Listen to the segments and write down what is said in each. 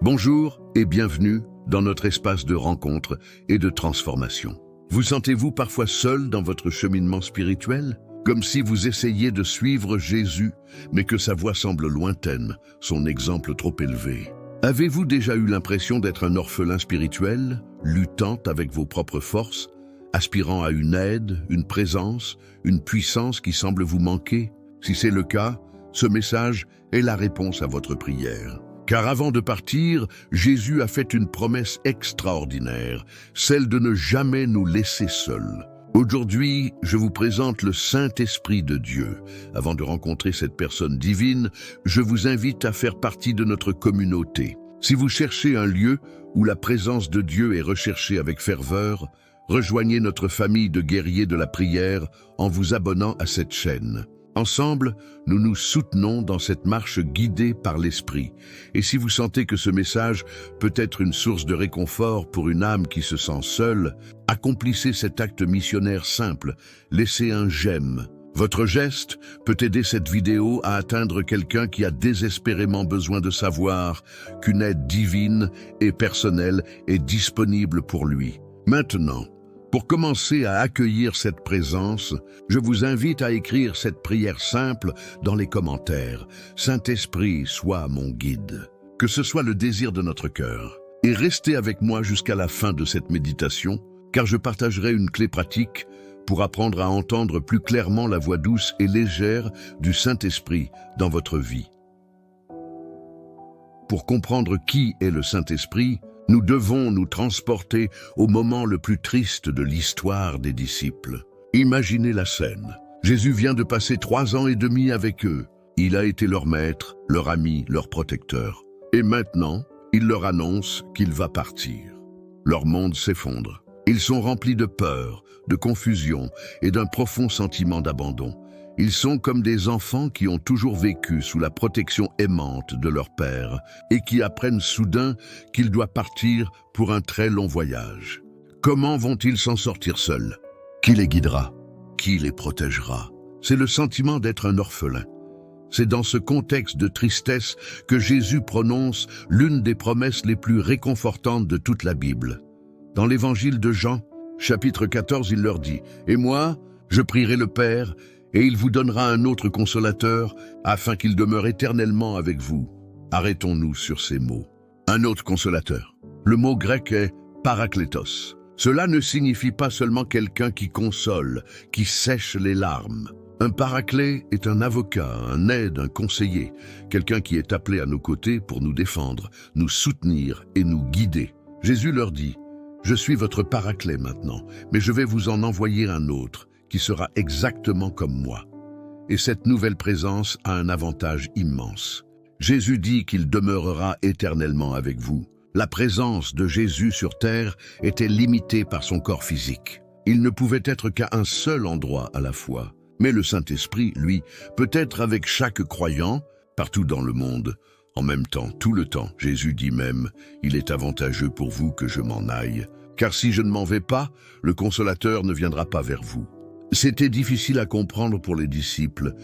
Bonjour et bienvenue dans notre espace de rencontre et de transformation. Vous sentez-vous parfois seul dans votre cheminement spirituel? Comme si vous essayiez de suivre Jésus, mais que sa voix semble lointaine, son exemple trop élevé. Avez-vous déjà eu l'impression d'être un orphelin spirituel, luttant avec vos propres forces, aspirant à une aide, une présence, une puissance qui semble vous manquer? Si c'est le cas, ce message est la réponse à votre prière. Car avant de partir, Jésus a fait une promesse extraordinaire, celle de ne jamais nous laisser seuls. Aujourd'hui, je vous présente le Saint-Esprit de Dieu. Avant de rencontrer cette personne divine, je vous invite à faire partie de notre communauté. Si vous cherchez un lieu où la présence de Dieu est recherchée avec ferveur, rejoignez notre famille de guerriers de la prière en vous abonnant à cette chaîne. Ensemble, nous nous soutenons dans cette marche guidée par l'Esprit. Et si vous sentez que ce message peut être une source de réconfort pour une âme qui se sent seule, accomplissez cet acte missionnaire simple, laissez un j'aime. Votre geste peut aider cette vidéo à atteindre quelqu'un qui a désespérément besoin de savoir qu'une aide divine et personnelle est disponible pour lui. Maintenant, pour commencer à accueillir cette présence, je vous invite à écrire cette prière simple dans les commentaires. Saint-Esprit, sois mon guide. Que ce soit le désir de notre cœur. Et restez avec moi jusqu'à la fin de cette méditation, car je partagerai une clé pratique pour apprendre à entendre plus clairement la voix douce et légère du Saint-Esprit dans votre vie. Pour comprendre qui est le Saint-Esprit, nous devons nous transporter au moment le plus triste de l'histoire des disciples. Imaginez la scène. Jésus vient de passer 3 ans et demi avec eux. Il a été leur maître, leur ami, leur protecteur. Et maintenant, il leur annonce qu'il va partir. Leur monde s'effondre. Ils sont remplis de peur, de confusion et d'un profond sentiment d'abandon. Ils sont comme des enfants qui ont toujours vécu sous la protection aimante de leur père et qui apprennent soudain qu'il doit partir pour un très long voyage. Comment vont-ils s'en sortir seuls? Qui les guidera? Qui les protégera? C'est le sentiment d'être un orphelin. C'est dans ce contexte de tristesse que Jésus prononce l'une des promesses les plus réconfortantes de toute la Bible. Dans l'évangile de Jean, chapitre 14, il leur dit « Et moi, je prierai le Père, et il vous donnera un autre consolateur, afin qu'il demeure éternellement avec vous. » Arrêtons-nous sur ces mots. Un autre consolateur. Le mot grec est paraklétos. Cela ne signifie pas seulement quelqu'un qui console, qui sèche les larmes. Un paraclet est un avocat, un aide, un conseiller, quelqu'un qui est appelé à nos côtés pour nous défendre, nous soutenir et nous guider. Jésus leur dit « Je suis votre paraclet maintenant, mais je vais vous en envoyer un autre, qui sera exactement comme moi. » Et cette nouvelle présence a un avantage immense. Jésus dit qu'il demeurera éternellement avec vous. La présence de Jésus sur terre était limitée par son corps physique. Il ne pouvait être qu'à un seul endroit à la fois. Mais le Saint-Esprit, lui, peut être avec chaque croyant, partout dans le monde, en même temps, tout le temps. Jésus dit même, « Il est avantageux pour vous que je m'en aille, car si je ne m'en vais pas, le Consolateur ne viendra pas vers vous. » C'était difficile à comprendre pour les disciples,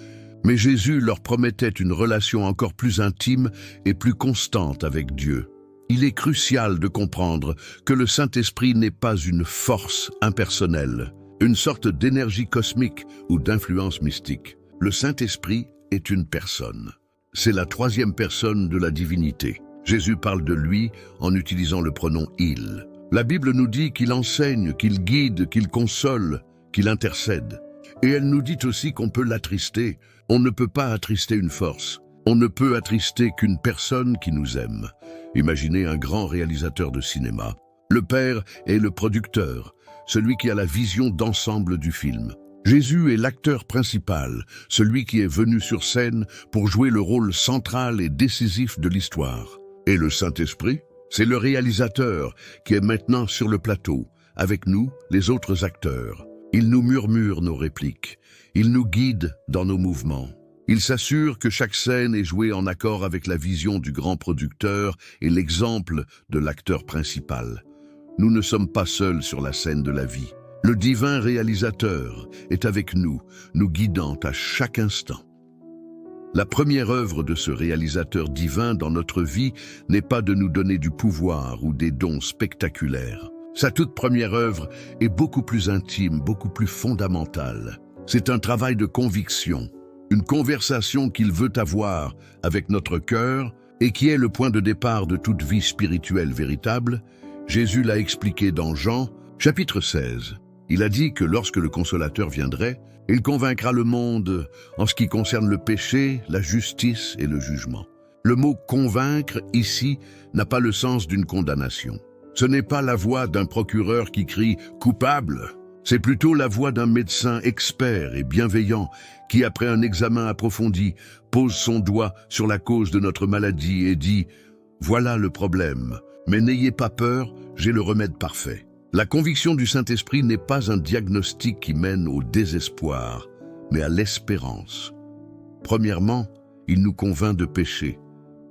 mais Jésus leur promettait une relation encore plus intime et plus constante avec Dieu. Il est crucial de comprendre que le Saint-Esprit n'est pas une force impersonnelle, une sorte d'énergie cosmique ou d'influence mystique. Le Saint-Esprit est une personne. C'est la 3e personne de la divinité. Jésus parle de lui en utilisant le pronom « il ». La Bible nous dit qu'il enseigne, qu'il guide, qu'il console, qu'il intercède. Et elle nous dit aussi qu'on peut l'attrister. On ne peut pas attrister une force. On ne peut attrister qu'une personne qui nous aime. Imaginez un grand réalisateur de cinéma. Le Père est le producteur, celui qui a la vision d'ensemble du film. Jésus est l'acteur principal, celui qui est venu sur scène pour jouer le rôle central et décisif de l'histoire. Et le Saint-Esprit, c'est le réalisateur qui est maintenant sur le plateau, avec nous, les autres acteurs. Il nous murmure nos répliques. Il nous guide dans nos mouvements. Il s'assure que chaque scène est jouée en accord avec la vision du grand producteur et l'exemple de l'acteur principal. Nous ne sommes pas seuls sur la scène de la vie. Le divin réalisateur est avec nous, nous guidant à chaque instant. La première œuvre de ce réalisateur divin dans notre vie n'est pas de nous donner du pouvoir ou des dons spectaculaires. Sa toute première œuvre est beaucoup plus intime, beaucoup plus fondamentale. C'est un travail de conviction, une conversation qu'il veut avoir avec notre cœur et qui est le point de départ de toute vie spirituelle véritable. Jésus l'a expliqué dans Jean, chapitre 16. Il a dit que lorsque le Consolateur viendrait, il convaincra le monde en ce qui concerne le péché, la justice et le jugement. Le mot « convaincre » ici n'a pas le sens d'une condamnation. Ce n'est pas la voix d'un procureur qui crie « coupable ». C'est plutôt la voix d'un médecin expert et bienveillant qui, après un examen approfondi, pose son doigt sur la cause de notre maladie et dit « Voilà le problème, mais n'ayez pas peur, j'ai le remède parfait ». La conviction du Saint-Esprit n'est pas un diagnostic qui mène au désespoir, mais à l'espérance. Premièrement, il nous convainc de péché.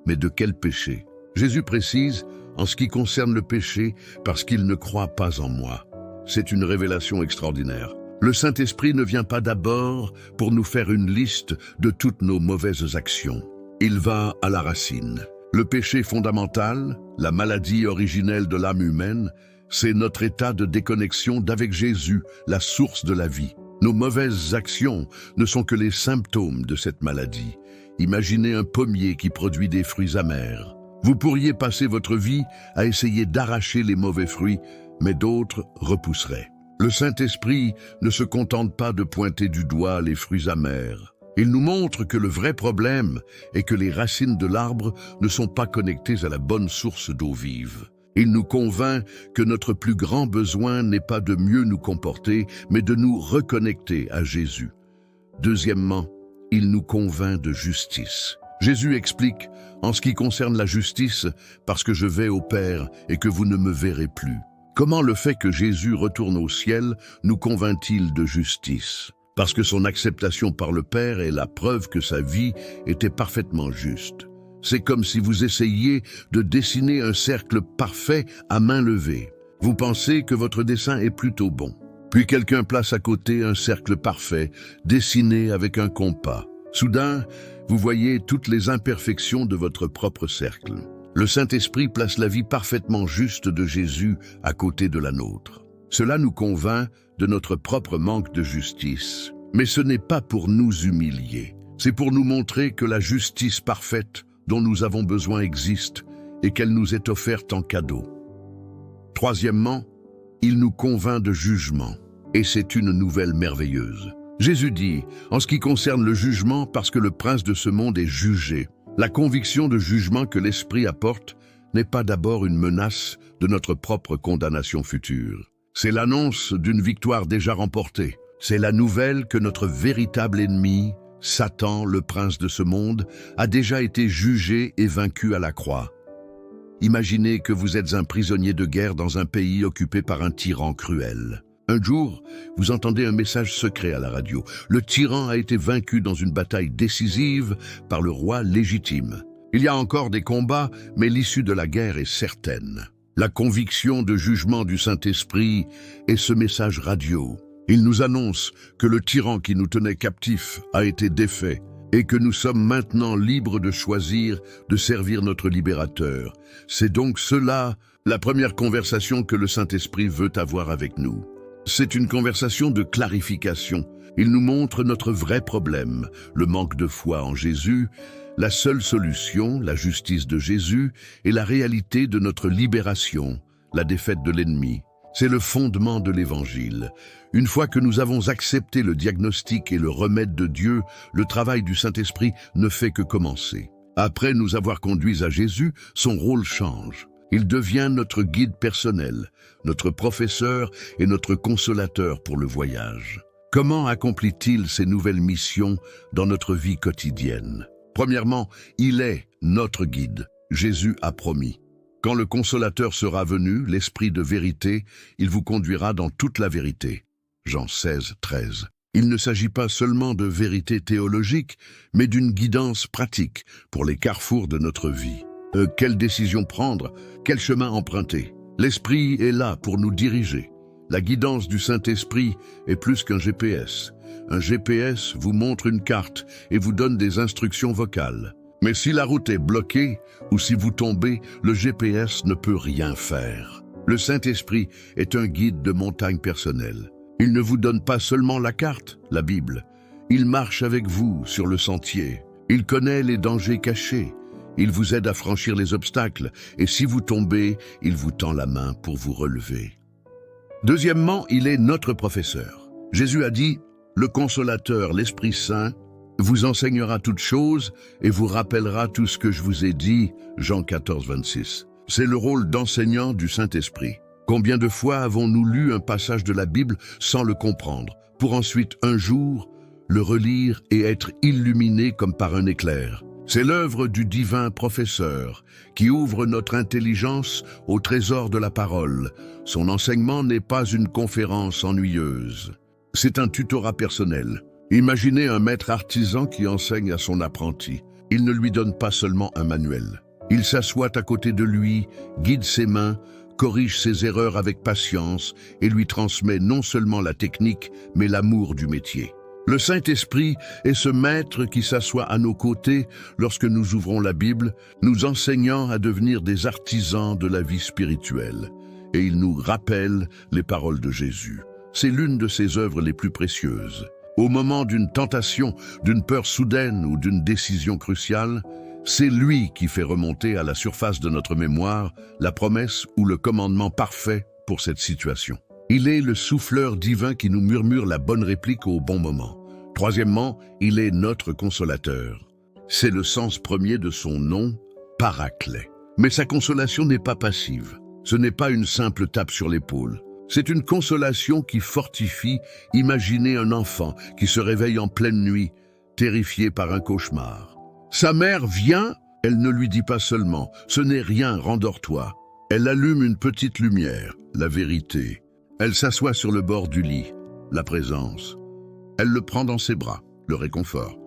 Mais de quel péché? Jésus précise, en ce qui concerne le péché, parce qu'il ne croit pas en moi. C'est une révélation extraordinaire. Le Saint-Esprit ne vient pas d'abord pour nous faire une liste de toutes nos mauvaises actions. Il va à la racine. Le péché fondamental, la maladie originelle de l'âme humaine, c'est notre état de déconnexion d'avec Jésus, la source de la vie. Nos mauvaises actions ne sont que les symptômes de cette maladie. Imaginez un pommier qui produit des fruits amers. Vous pourriez passer votre vie à essayer d'arracher les mauvais fruits, mais d'autres repousseraient. Le Saint-Esprit ne se contente pas de pointer du doigt les fruits amers. Il nous montre que le vrai problème est que les racines de l'arbre ne sont pas connectées à la bonne source d'eau vive. Il nous convainc que notre plus grand besoin n'est pas de mieux nous comporter, mais de nous reconnecter à Jésus. Deuxièmement, il nous convainc de justice. Jésus explique, en ce qui concerne la justice, parce que je vais au Père et que vous ne me verrez plus. Comment le fait que Jésus retourne au ciel nous convainc-il de justice? Parce que son acceptation par le Père est la preuve que sa vie était parfaitement juste. C'est comme si vous essayiez de dessiner un cercle parfait à main levée. Vous pensez que votre dessin est plutôt bon. Puis quelqu'un place à côté un cercle parfait, dessiné avec un compas. Soudain, vous voyez toutes les imperfections de votre propre cercle. Le Saint-Esprit place la vie parfaitement juste de Jésus à côté de la nôtre. Cela nous convainc de notre propre manque de justice. Mais ce n'est pas pour nous humilier. C'est pour nous montrer que la justice parfaite dont nous avons besoin existe et qu'elle nous est offerte en cadeau. Troisièmement, il nous convainc de jugement, et c'est une nouvelle merveilleuse. Jésus dit, en ce qui concerne le jugement, parce que le prince de ce monde est jugé, la conviction de jugement que l'Esprit apporte n'est pas d'abord une menace de notre propre condamnation future. C'est l'annonce d'une victoire déjà remportée. C'est la nouvelle que notre véritable ennemi, Satan, le prince de ce monde, a déjà été jugé et vaincu à la croix. Imaginez que vous êtes un prisonnier de guerre dans un pays occupé par un tyran cruel. Un jour, vous entendez un message secret à la radio. Le tyran a été vaincu dans une bataille décisive par le roi légitime. Il y a encore des combats, mais l'issue de la guerre est certaine. La conviction de jugement du Saint-Esprit est ce message radio. Il nous annonce que le tyran qui nous tenait captifs a été défait et que nous sommes maintenant libres de choisir de servir notre libérateur. C'est donc cela, la première conversation que le Saint-Esprit veut avoir avec nous. C'est une conversation de clarification. Il nous montre notre vrai problème, le manque de foi en Jésus, la seule solution, la justice de Jésus, et la réalité de notre libération, la défaite de l'ennemi. C'est le fondement de l'Évangile. Une fois que nous avons accepté le diagnostic et le remède de Dieu, le travail du Saint-Esprit ne fait que commencer. Après nous avoir conduits à Jésus, son rôle change. Il devient notre guide personnel, notre professeur et notre consolateur pour le voyage. Comment accomplit-il ces nouvelles missions dans notre vie quotidienne? Premièrement, il est notre guide. Jésus a promis. Quand le consolateur sera venu, l'Esprit de vérité, il vous conduira dans toute la vérité. Jean 16, 13. Il ne s'agit pas seulement de vérité théologique, mais d'une guidance pratique pour les carrefours de notre vie. Quelle décision prendre? Quel chemin emprunter? L'Esprit est là pour nous diriger. La guidance du Saint-Esprit est plus qu'un GPS. Un GPS vous montre une carte et vous donne des instructions vocales. Mais si la route est bloquée ou si vous tombez, le GPS ne peut rien faire. Le Saint-Esprit est un guide de montagne personnel. Il ne vous donne pas seulement la carte, la Bible. Il marche avec vous sur le sentier. Il connaît les dangers cachés. Il vous aide à franchir les obstacles. Et si vous tombez, il vous tend la main pour vous relever. Deuxièmement, il est notre professeur. Jésus a dit, « Le Consolateur, l'Esprit Saint, vous enseignera toutes choses et vous rappellera tout ce que je vous ai dit. » Jean 14, 26. C'est le rôle d'enseignant du Saint-Esprit. Combien de fois avons-nous lu un passage de la Bible sans le comprendre, pour ensuite, un jour, le relire et être illuminé comme par un éclair? C'est l'œuvre du divin professeur qui ouvre notre intelligence au trésor de la parole. Son enseignement n'est pas une conférence ennuyeuse. C'est un tutorat personnel. Imaginez un maître artisan qui enseigne à son apprenti. Il ne lui donne pas seulement un manuel. Il s'assoit à côté de lui, guide ses mains, corrige ses erreurs avec patience et lui transmet non seulement la technique, mais l'amour du métier. Le Saint-Esprit est ce maître qui s'assoit à nos côtés lorsque nous ouvrons la Bible, nous enseignant à devenir des artisans de la vie spirituelle. Et il nous rappelle les paroles de Jésus. C'est l'une de ses œuvres les plus précieuses. Au moment d'une tentation, d'une peur soudaine ou d'une décision cruciale, c'est lui qui fait remonter à la surface de notre mémoire la promesse ou le commandement parfait pour cette situation. Il est le souffleur divin qui nous murmure la bonne réplique au bon moment. Troisièmement, il est notre consolateur. C'est le sens premier de son nom, Paraclet. Mais sa consolation n'est pas passive. Ce n'est pas une simple tape sur l'épaule. C'est une consolation qui fortifie. Imaginez un enfant qui se réveille en pleine nuit, terrifié par un cauchemar. Sa mère vient, elle ne lui dit pas seulement « ce n'est rien, rendors-toi ». Elle allume une petite lumière, la vérité. Elle s'assoit sur le bord du lit, la présence. Elle le prend dans ses bras, le réconfort.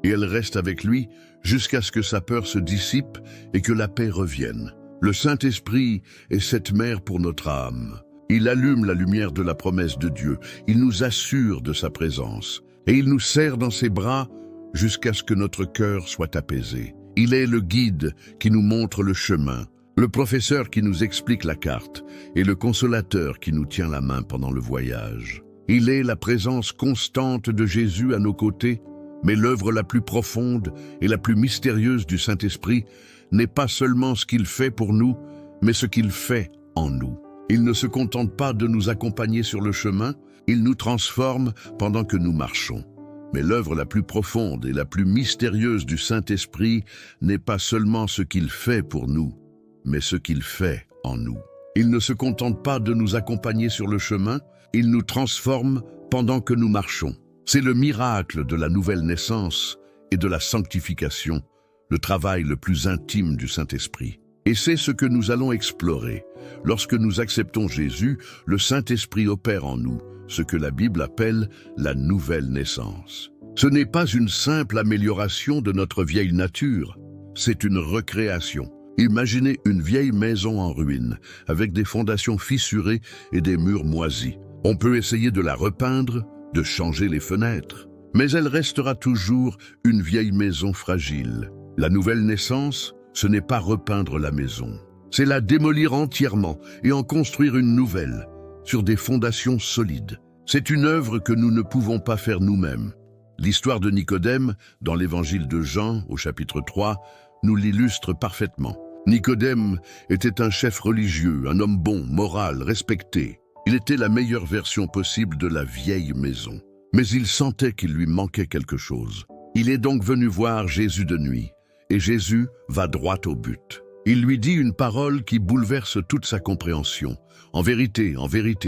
Et elle reste avec lui jusqu'à ce que sa peur se dissipe et que la paix revienne. Le Saint-Esprit est cette mère pour notre âme. Il allume la lumière de la promesse de Dieu. Il nous assure de sa présence. Et il nous serre dans ses bras jusqu'à ce que notre cœur soit apaisé. Il est le guide qui nous montre le chemin, le professeur qui nous explique la carte et le consolateur qui nous tient la main pendant le voyage. Il est la présence constante de Jésus à nos côtés, mais l'œuvre la plus profonde et la plus mystérieuse du Saint-Esprit n'est pas seulement ce qu'il fait pour nous, mais ce qu'il fait en nous. Il ne se contente pas de nous accompagner sur le chemin, il nous transforme pendant que nous marchons. Mais l'œuvre la plus profonde et la plus mystérieuse du Saint-Esprit n'est pas seulement ce qu'il fait pour nous, mais ce qu'il fait en nous. Il ne se contente pas de nous accompagner sur le chemin, il nous transforme pendant que nous marchons. C'est le miracle de la nouvelle naissance et de la sanctification, le travail le plus intime du Saint-Esprit. Et c'est ce que nous allons explorer. Lorsque nous acceptons Jésus, le Saint-Esprit opère en nous, ce que la Bible appelle la nouvelle naissance. Ce n'est pas une simple amélioration de notre vieille nature, c'est une recréation. Imaginez une vieille maison en ruine, avec des fondations fissurées et des murs moisis. On peut essayer de la repeindre, de changer les fenêtres, mais elle restera toujours une vieille maison fragile. La nouvelle naissance, ce n'est pas repeindre la maison, c'est la démolir entièrement et en construire une nouvelle, sur des fondations solides. C'est une œuvre que nous ne pouvons pas faire nous-mêmes. L'histoire de Nicodème, dans l'évangile de Jean, au chapitre 3, nous l'illustre parfaitement. Nicodème était un chef religieux, un homme bon, moral, respecté. Il était la meilleure version possible de la vieille maison. Mais il sentait qu'il lui manquait quelque chose. Il est donc venu voir Jésus de nuit, et Jésus va droit au but. Il lui dit une parole qui bouleverse toute sa compréhension. En vérité,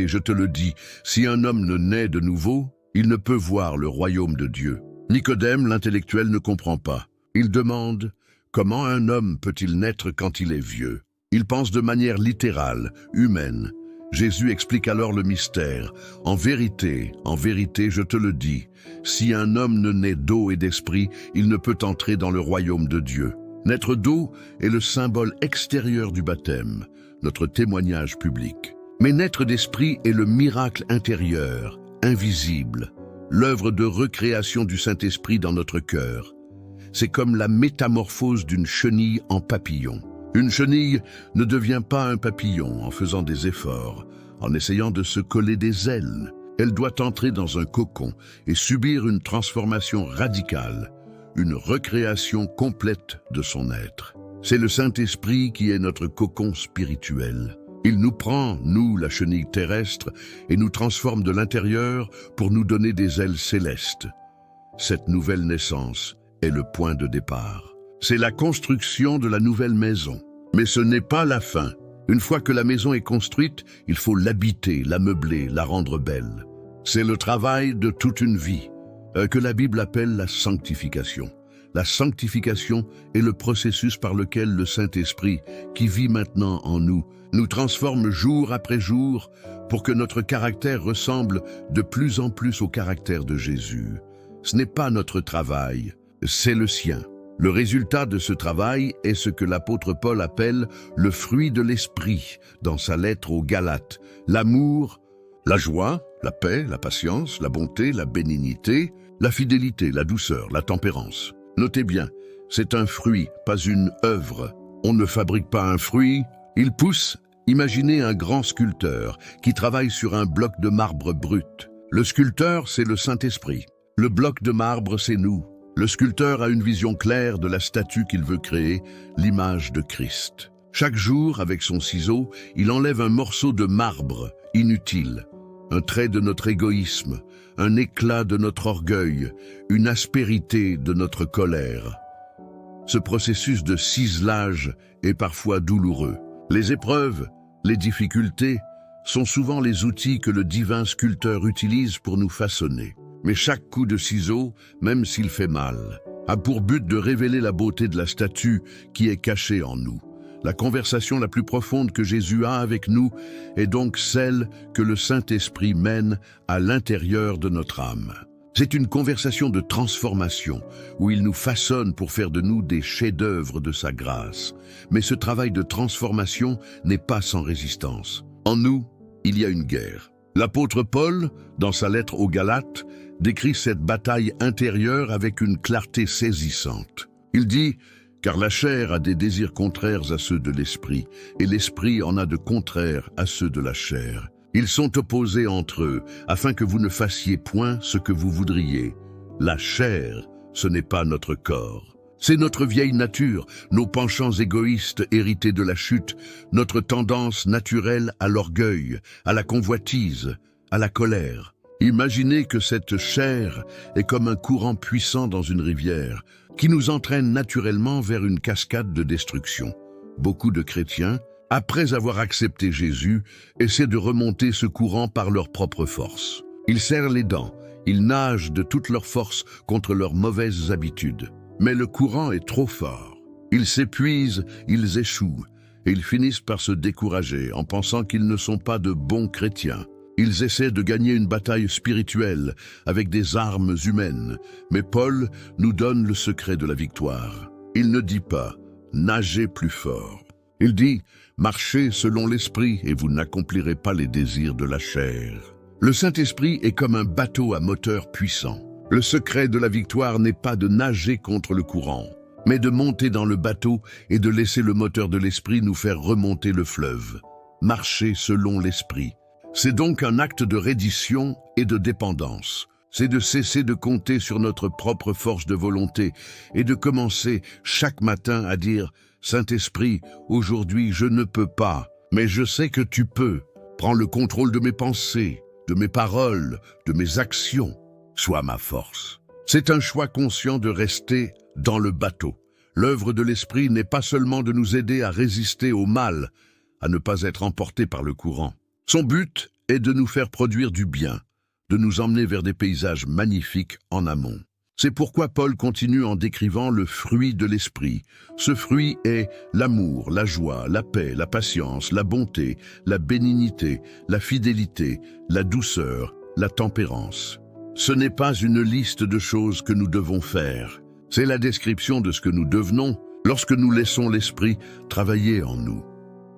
je te le dis, si un homme ne naît de nouveau, il ne peut voir le royaume de Dieu. Nicodème, l'intellectuel, ne comprend pas. Il demande « Comment un homme peut-il naître quand il est vieux ?» Il pense de manière littérale, humaine. Jésus explique alors le mystère. En vérité, je te le dis, si un homme ne naît d'eau et d'esprit, il ne peut entrer dans le royaume de Dieu. Naître d'eau est le symbole extérieur du baptême, notre témoignage public. Mais naître d'esprit est le miracle intérieur, invisible, l'œuvre de recréation du Saint-Esprit dans notre cœur. C'est comme la métamorphose d'une chenille en papillon. Une chenille ne devient pas un papillon en faisant des efforts, en essayant de se coller des ailes. Elle doit entrer dans un cocon et subir une transformation radicale, une recréation complète de son être. C'est le Saint-Esprit qui est notre cocon spirituel. Il nous prend, nous, la chenille terrestre, et nous transforme de l'intérieur pour nous donner des ailes célestes. Cette nouvelle naissance est le point de départ. C'est la construction de la nouvelle maison. Mais ce n'est pas la fin. Une fois que la maison est construite, il faut l'habiter, la meubler, la rendre belle. C'est le travail de toute une vie, que la Bible appelle la sanctification. La sanctification est le processus par lequel le Saint-Esprit, qui vit maintenant en nous, nous transforme jour après jour pour que notre caractère ressemble de plus en plus au caractère de Jésus. Ce n'est pas notre travail, c'est le sien. Le résultat de ce travail est ce que l'apôtre Paul appelle le fruit de l'esprit dans sa lettre aux Galates. L'amour, la joie, la paix, la patience, la bonté, la bénignité, la fidélité, la douceur, la tempérance. Notez bien, c'est un fruit, pas une œuvre. On ne fabrique pas un fruit, il pousse. Imaginez un grand sculpteur qui travaille sur un bloc de marbre brut. Le sculpteur, c'est le Saint-Esprit. Le bloc de marbre, c'est nous. Le sculpteur a une vision claire de la statue qu'il veut créer, l'image de Christ. Chaque jour, avec son ciseau, il enlève un morceau de marbre inutile, un trait de notre égoïsme, un éclat de notre orgueil, une aspérité de notre colère. Ce processus de ciselage est parfois douloureux. Les épreuves, les difficultés, sont souvent les outils que le divin sculpteur utilise pour nous façonner. Mais chaque coup de ciseau, même s'il fait mal, a pour but de révéler la beauté de la statue qui est cachée en nous. La conversation la plus profonde que Jésus a avec nous est donc celle que le Saint-Esprit mène à l'intérieur de notre âme. C'est une conversation de transformation où il nous façonne pour faire de nous des chefs-d'œuvre de sa grâce. Mais ce travail de transformation n'est pas sans résistance. En nous, il y a une guerre. L'apôtre Paul, dans sa lettre aux Galates, décrit cette bataille intérieure avec une clarté saisissante. Il dit « Car la chair a des désirs contraires à ceux de l'esprit, et l'esprit en a de contraires à ceux de la chair. Ils sont opposés entre eux, afin que vous ne fassiez point ce que vous voudriez. La chair, ce n'est pas notre corps. C'est notre vieille nature, nos penchants égoïstes hérités de la chute, notre tendance naturelle à l'orgueil, à la convoitise, à la colère. Imaginez que cette chair est comme un courant puissant dans une rivière, qui nous entraîne naturellement vers une cascade de destruction. Beaucoup de chrétiens, après avoir accepté Jésus, essaient de remonter ce courant par leur propre force. Ils serrent les dents, ils nagent de toute leur force contre leurs mauvaises habitudes. Mais le courant est trop fort. Ils s'épuisent, ils échouent, et ils finissent par se décourager en pensant qu'ils ne sont pas de bons chrétiens. Ils essaient de gagner une bataille spirituelle avec des armes humaines, mais Paul nous donne le secret de la victoire. Il ne dit pas « nagez plus fort ». Il dit « marchez selon l'esprit et vous n'accomplirez pas les désirs de la chair ». Le Saint-Esprit est comme un bateau à moteur puissant. Le secret de la victoire n'est pas de nager contre le courant, mais de monter dans le bateau et de laisser le moteur de l'esprit nous faire remonter le fleuve. Marcher selon l'esprit. C'est donc un acte de reddition et de dépendance. C'est de cesser de compter sur notre propre force de volonté et de commencer chaque matin à dire « Saint-Esprit, aujourd'hui je ne peux pas, mais je sais que tu peux. Prends le contrôle de mes pensées, de mes paroles, de mes actions. Sois ma force. » C'est un choix conscient de rester dans le bateau. L'œuvre de l'Esprit n'est pas seulement de nous aider à résister au mal, à ne pas être emportés par le courant. Son but est de nous faire produire du bien, de nous emmener vers des paysages magnifiques en amont. C'est pourquoi Paul continue en décrivant le fruit de l'esprit. Ce fruit est l'amour, la joie, la paix, la patience, la bonté, la bénignité, la fidélité, la douceur, la tempérance. Ce n'est pas une liste de choses que nous devons faire. C'est la description de ce que nous devenons lorsque nous laissons l'esprit travailler en nous.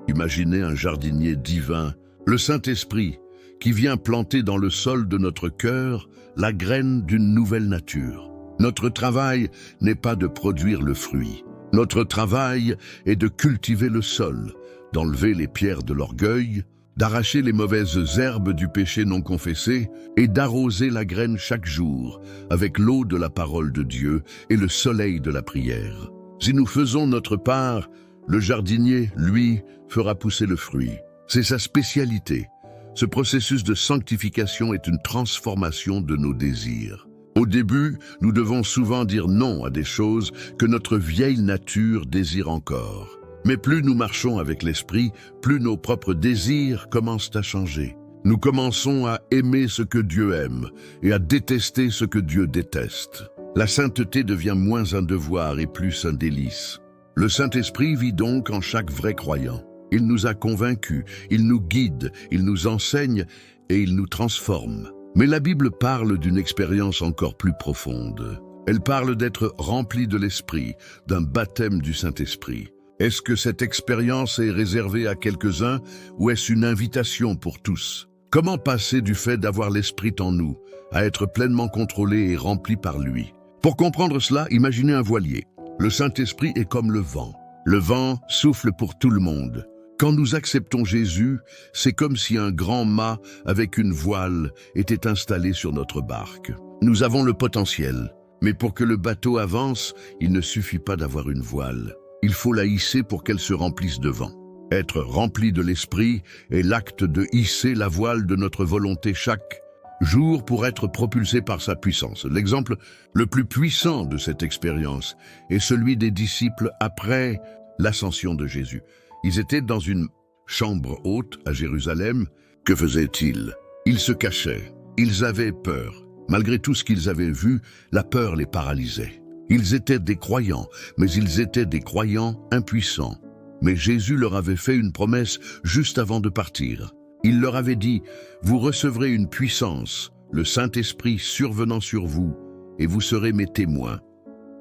Imaginez un jardinier divin Le Saint-Esprit, qui vient planter dans le sol de notre cœur la graine d'une nouvelle nature. Notre travail n'est pas de produire le fruit. Notre travail est de cultiver le sol, d'enlever les pierres de l'orgueil, d'arracher les mauvaises herbes du péché non confessé et d'arroser la graine chaque jour avec l'eau de la parole de Dieu et le soleil de la prière. Si nous faisons notre part, le jardinier, lui, fera pousser le fruit. C'est sa spécialité. Ce processus de sanctification est une transformation de nos désirs. Au début, nous devons souvent dire non à des choses que notre vieille nature désire encore. Mais plus nous marchons avec l'Esprit, plus nos propres désirs commencent à changer. Nous commençons à aimer ce que Dieu aime et à détester ce que Dieu déteste. La sainteté devient moins un devoir et plus un délice. Le Saint-Esprit vit donc en chaque vrai croyant. Il nous a convaincus, il nous guide, il nous enseigne et il nous transforme. Mais la Bible parle d'une expérience encore plus profonde. Elle parle d'être rempli de l'Esprit, d'un baptême du Saint-Esprit. Est-ce que cette expérience est réservée à quelques-uns ou est-ce une invitation pour tous? Comment passer du fait d'avoir l'Esprit en nous à être pleinement contrôlé et rempli par lui? Pour comprendre cela, imaginez un voilier. Le Saint-Esprit est comme le vent. Le vent souffle pour tout le monde. Quand nous acceptons Jésus, c'est comme si un grand mât avec une voile était installé sur notre barque. Nous avons le potentiel, mais pour que le bateau avance, il ne suffit pas d'avoir une voile. Il faut la hisser pour qu'elle se remplisse de vent. Être rempli de l'Esprit est l'acte de hisser la voile de notre volonté chaque jour pour être propulsé par sa puissance. L'exemple le plus puissant de cette expérience est celui des disciples après l'ascension de Jésus. Ils étaient dans une chambre haute à Jérusalem. Que faisaient-ils? Ils se cachaient. Ils avaient peur. Malgré tout ce qu'ils avaient vu, la peur les paralysait. Ils étaient des croyants, mais ils étaient des croyants impuissants. Mais Jésus leur avait fait une promesse juste avant de partir. Il leur avait dit « Vous recevrez une puissance, le Saint-Esprit survenant sur vous, et vous serez mes témoins. »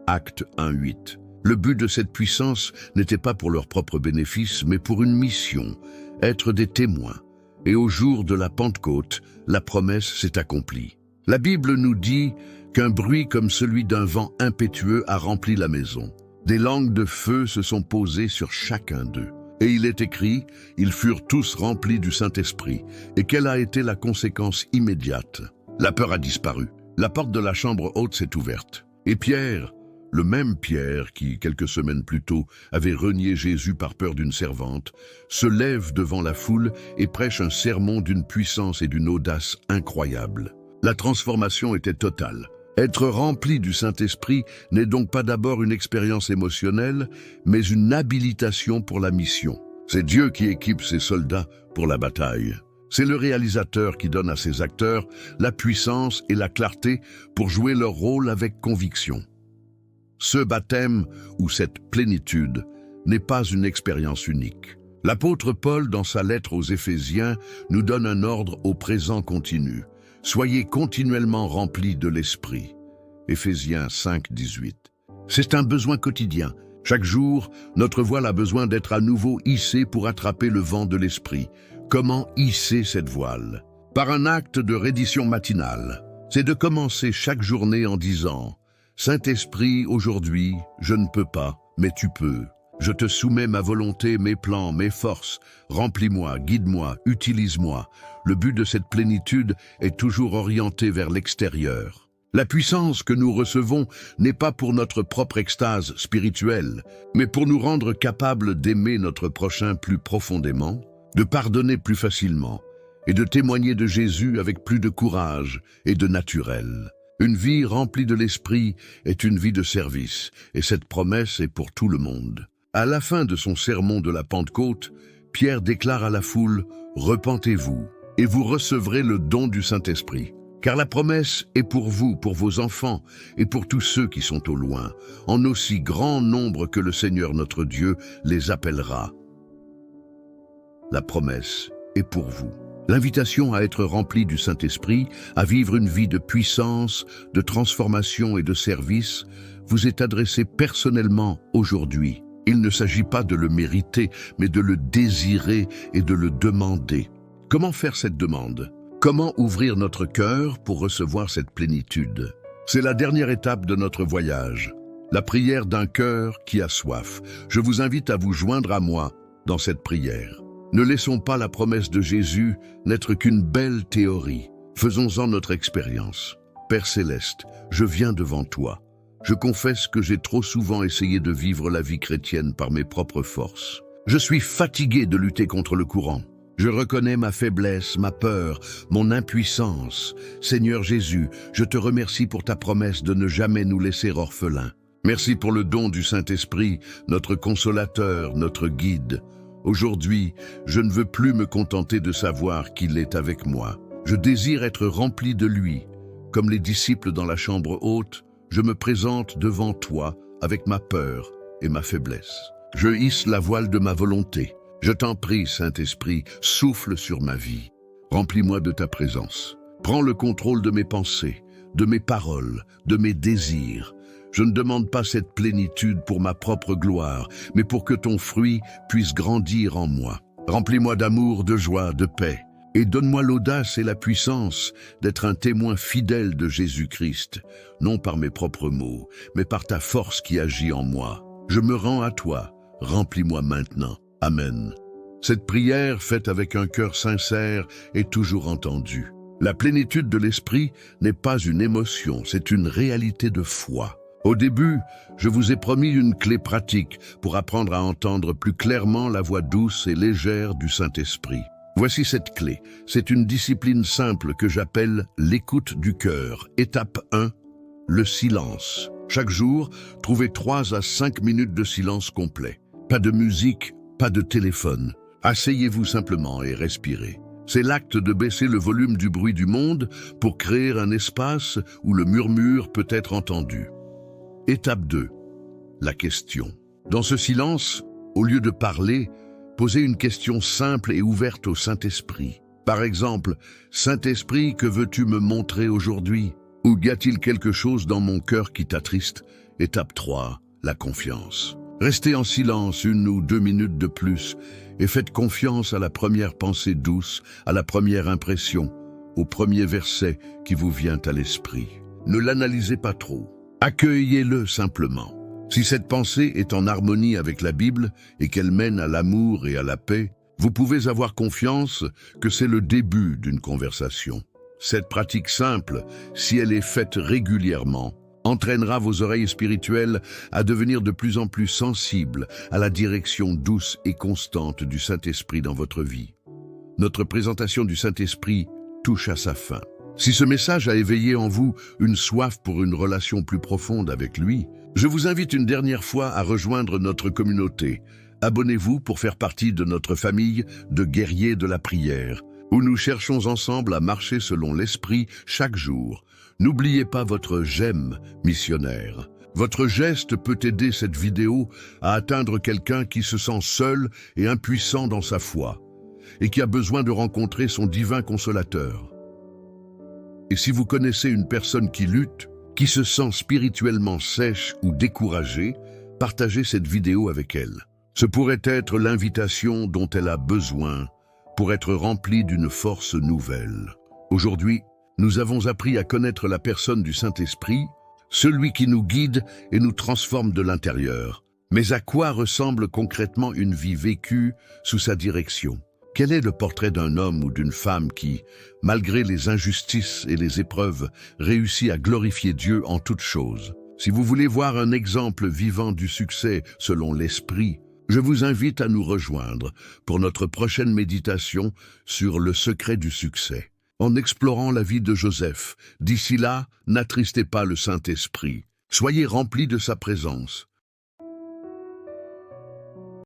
Acte 1:8. Le but de cette puissance n'était pas pour leur propre bénéfice, mais pour une mission, être des témoins. Et au jour de la Pentecôte, la promesse s'est accomplie. La Bible nous dit qu'un bruit comme celui d'un vent impétueux a rempli la maison. Des langues de feu se sont posées sur chacun d'eux. Et il est écrit, ils furent tous remplis du Saint-Esprit. Et quelle a été la conséquence immédiate? La peur a disparu. La porte de la chambre haute s'est ouverte. Et Pierre, le même Pierre qui, quelques semaines plus tôt, avait renié Jésus par peur d'une servante, se lève devant la foule et prêche un sermon d'une puissance et d'une audace incroyables. La transformation était totale. Être rempli du Saint-Esprit n'est donc pas d'abord une expérience émotionnelle, mais une habilitation pour la mission. C'est Dieu qui équipe ses soldats pour la bataille. C'est le réalisateur qui donne à ses acteurs la puissance et la clarté pour jouer leur rôle avec conviction. Ce baptême, ou cette plénitude, n'est pas une expérience unique. L'apôtre Paul, dans sa lettre aux Éphésiens, nous donne un ordre au présent continu. Soyez continuellement remplis de l'Esprit. Éphésiens 5:18. C'est un besoin quotidien. Chaque jour, notre voile a besoin d'être à nouveau hissée pour attraper le vent de l'Esprit. Comment hisser cette voile? Par un acte de reddition matinale. C'est de commencer chaque journée en disant « Saint-Esprit, aujourd'hui, je ne peux pas, mais tu peux. Je te soumets ma volonté, mes plans, mes forces. Remplis-moi, guide-moi, utilise-moi. » Le but de cette plénitude est toujours orienté vers l'extérieur. La puissance que nous recevons n'est pas pour notre propre extase spirituelle, mais pour nous rendre capables d'aimer notre prochain plus profondément, de pardonner plus facilement et de témoigner de Jésus avec plus de courage et de naturel. Une vie remplie de l'Esprit est une vie de service, et cette promesse est pour tout le monde. À la fin de son sermon de la Pentecôte, Pierre déclare à la foule « Repentez-vous, et vous recevrez le don du Saint-Esprit. Car la promesse est pour vous, pour vos enfants, et pour tous ceux qui sont au loin, en aussi grand nombre que le Seigneur notre Dieu les appellera. » La promesse est pour vous. L'invitation à être rempli du Saint-Esprit, à vivre une vie de puissance, de transformation et de service, vous est adressée personnellement aujourd'hui. Il ne s'agit pas de le mériter, mais de le désirer et de le demander. Comment faire cette demande? Comment ouvrir notre cœur pour recevoir cette plénitude? C'est la dernière étape de notre voyage, la prière d'un cœur qui a soif. Je vous invite à vous joindre à moi dans cette prière. Ne laissons pas la promesse de Jésus n'être qu'une belle théorie. Faisons-en notre expérience. Père Céleste, je viens devant toi. Je confesse que j'ai trop souvent essayé de vivre la vie chrétienne par mes propres forces. Je suis fatigué de lutter contre le courant. Je reconnais ma faiblesse, ma peur, mon impuissance. Seigneur Jésus, je te remercie pour ta promesse de ne jamais nous laisser orphelins. Merci pour le don du Saint-Esprit, notre consolateur, notre guide. Aujourd'hui, je ne veux plus me contenter de savoir qu'il est avec moi. Je désire être rempli de lui. Comme les disciples dans la chambre haute, je me présente devant toi avec ma peur et ma faiblesse. Je hisse la voile de ma volonté. Je t'en prie, Saint-Esprit, souffle sur ma vie. Remplis-moi de ta présence. Prends le contrôle de mes pensées, de mes paroles, de mes désirs. Je ne demande pas cette plénitude pour ma propre gloire, mais pour que ton fruit puisse grandir en moi. Remplis-moi d'amour, de joie, de paix, et donne-moi l'audace et la puissance d'être un témoin fidèle de Jésus-Christ, non par mes propres mots, mais par ta force qui agit en moi. Je me rends à toi, remplis-moi maintenant. Amen. Cette prière, faite avec un cœur sincère, est toujours entendue. La plénitude de l'esprit n'est pas une émotion, c'est une réalité de foi. Au début, je vous ai promis une clé pratique pour apprendre à entendre plus clairement la voix douce et légère du Saint-Esprit. Voici cette clé. C'est une discipline simple que j'appelle l'écoute du cœur. Étape 1, le silence. Chaque jour, trouvez 3 à 5 minutes de silence complet. Pas de musique, pas de téléphone. Asseyez-vous simplement et respirez. C'est l'acte de baisser le volume du bruit du monde pour créer un espace où le murmure peut être entendu. Étape 2. La question. Dans ce silence, au lieu de parler, posez une question simple et ouverte au Saint-Esprit. Par exemple, « Saint-Esprit, que veux-tu me montrer aujourd'hui ?» Ou « Y a-t-il quelque chose dans mon cœur qui t'attriste ?» Étape 3. La confiance. Restez en silence 1 ou 2 minutes de plus et faites confiance à la première pensée douce, à la première impression, au premier verset qui vous vient à l'esprit. Ne l'analysez pas trop. Accueillez-le simplement. Si cette pensée est en harmonie avec la Bible et qu'elle mène à l'amour et à la paix, vous pouvez avoir confiance que c'est le début d'une conversation. Cette pratique simple, si elle est faite régulièrement, entraînera vos oreilles spirituelles à devenir de plus en plus sensibles à la direction douce et constante du Saint-Esprit dans votre vie. Notre présentation du Saint-Esprit touche à sa fin. Si ce message a éveillé en vous une soif pour une relation plus profonde avec lui, je vous invite une dernière fois à rejoindre notre communauté. Abonnez-vous pour faire partie de notre famille de guerriers de la prière, où nous cherchons ensemble à marcher selon l'Esprit chaque jour. N'oubliez pas votre j'aime missionnaire. Votre geste peut aider cette vidéo à atteindre quelqu'un qui se sent seul et impuissant dans sa foi, et qui a besoin de rencontrer son divin consolateur. Et si vous connaissez une personne qui lutte, qui se sent spirituellement sèche ou découragée, partagez cette vidéo avec elle. Ce pourrait être l'invitation dont elle a besoin pour être remplie d'une force nouvelle. Aujourd'hui, nous avons appris à connaître la personne du Saint-Esprit, celui qui nous guide et nous transforme de l'intérieur. Mais à quoi ressemble concrètement une vie vécue sous sa direction? Quel est le portrait d'un homme ou d'une femme qui, malgré les injustices et les épreuves, réussit à glorifier Dieu en toutes choses? Si vous voulez voir un exemple vivant du succès selon l'Esprit, je vous invite à nous rejoindre pour notre prochaine méditation sur le secret du succès, en explorant la vie de Joseph. D'ici là, n'attristez pas le Saint-Esprit. Soyez remplis de sa présence.